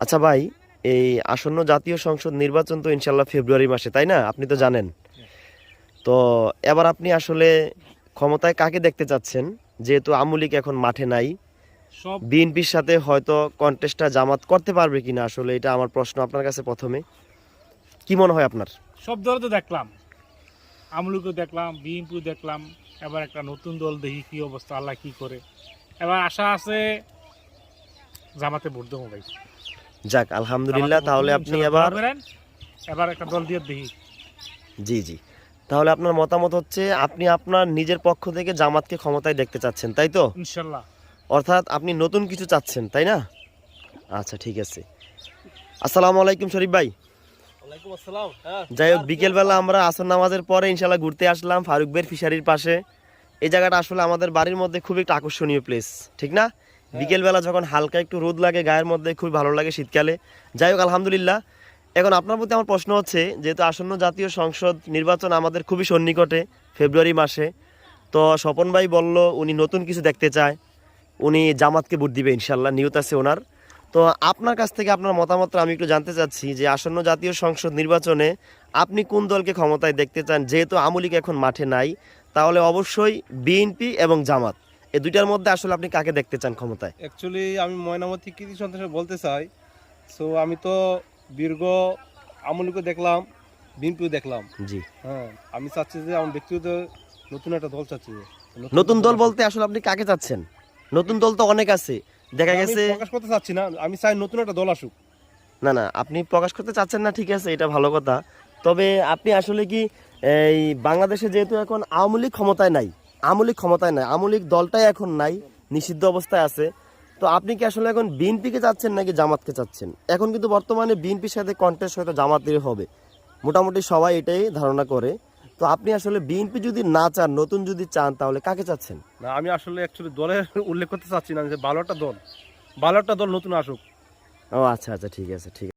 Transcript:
আচ্ছা ভাই, এই আসন্ন জাতীয় সংসদ নির্বাচন তো ইনশাল্লাহ ফেব্রুয়ারি মাসে, তাই না? আপনি তো জানেন। তো এবার আপনি আসলে ক্ষমতায় কাকে দেখতে চাচ্ছেন? যেহেতু আওয়ামী লীগ এখন মাঠে নাই, সব বিএনপির সাথে হয়তো কন্টেস্টটা জামাত করতে পারবে কিনা, আসলে এটা আমার প্রশ্ন আপনার কাছে প্রথমে। কি মনে হয় আপনার? সব দল তো দেখলাম, আমলুকও দেখলাম, বিএনপিও দেখলাম। এবার একটা নতুন দল দেখি কি অবস্থা, আল্লাহ কি করে। এবার আশা আছে জামাতে ভোট দেবো ভাই। যাক আলহামদুলিল্লাহ, জামাতে ভোট তাহলে দেবো, আপনি ইনশাআল্লাহ এবার দোয়া করেন। এবার একটা দল দিয়ে দেখি। জি জি, তাহলে আপনার মতামত হচ্ছে আপনি আপনার নিজের পক্ষ থেকে জামাতকে ক্ষমতায় দেখতে চাচ্ছেন, তাই তো? ইনশাল্লাহ। অর্থাৎ আপনি নতুন কিছু চাচ্ছেন, তাই না? আচ্ছা ঠিক আছে। আসসালামু আলাইকুম শরীফ ভাই। ওয়ালাইকুম আসসালাম। হ্যাঁ, যাই হোক, বিকেলবেলা আমরা আসর নামাজের পরে ইনশাল্লাহ ঘুরতে আসলাম ফারুক বের ফিশারির পাশে। এই জায়গাটা আসলে আমাদের বাড়ির মধ্যে খুব একটা আকর্ষণীয় প্লেস, ঠিক না? বিকেলবেলা যখন হালকা একটু রোদ লাগে গায়ের মধ্যে, খুব ভালো লাগে শীতকালে। যাই হোক আলহামদুলিল্লাহ। এখন আপনার প্রতি আমার প্রশ্ন হচ্ছে, যেহেতু আসন্ন জাতীয় সংসদ নির্বাচন আমাদের খুবই সন্নিকটে, ফেব্রুয়ারি মাসে। তো স্বপন ভাই বলল উনি নতুন কিছু দেখতে চায়, উনি জামাতকে ভোট দিবে ইনশাল্লাহ, নিয়ত আছে ওনার। তো আপনার কাছ থেকে আপনার মতামতটা আমি একটু জানতে চাচ্ছি যে আসন্ন জাতীয় সংসদ নির্বাচনে আপনি কোন দলকে ক্ষমতায় দেখতে চান? যেহেতু আওয়ামী লীগ এখন মাঠে নাই, তাহলে অবশ্যই বিএনপি এবং জামাত, এই দুইটার মধ্যে আসলে আপনি কাকে দেখতে চান ক্ষমতায়? অ্যাকচুয়ালি আমি ময়নামতি কৃতি সন্ত্রাসে বলতে চাই। সো আমি তো দীর্ঘ আমলিকে দেখলাম, বিএনপিও দেখলাম। জি, হ্যাঁ, আমি চাচ্ছি যে আমার ব্যক্তিগত নতুন একটা দল চাচ্ছি যে নতুন দল আসুক। বলতে আসলে আপনি কাকে চাচ্ছেন? নতুন দল তো অনেক আছে, দেখা আমি গেছে। প্রকাশ করতে চাচ্ছি না, আমি চাই নতুন একটা দল আসুক। না না, আপনি প্রকাশ করতে চাচ্ছেন না, ঠিক আছে, এটা ভালো কথা। তবে আপনি আসলে কি, এই বাংলাদেশে যেহেতু এখন আওয়ামী লীগ ক্ষমতায় নাই, আওয়ামী লীগ দলটাই এখন নাই, নিষিদ্ধ অবস্থায় আছে। তো আপনি কি আসলে এখন বিএনপিকে চাচ্ছেন নাকি জামাতকে চাচ্ছেন? এখন কিন্তু বর্তমানে বিএনপির সাথে কন্টেস্ট হয়তো জামাতের হবে, মোটামুটি সবাই এটাই ধারণা করে। তো আপনি আসলে বিএনপি যদি না চান, নতুন যদি চান, তাহলে কাকে চাচ্ছেন? না, আমি আসলে অ্যাকচুয়ালি দলের উল্লেখ করতে চাচ্ছি না, যে ভালো একটা দল নতুন আসুক। ও আচ্ছা আচ্ছা, ঠিক আছে ঠিক আছে।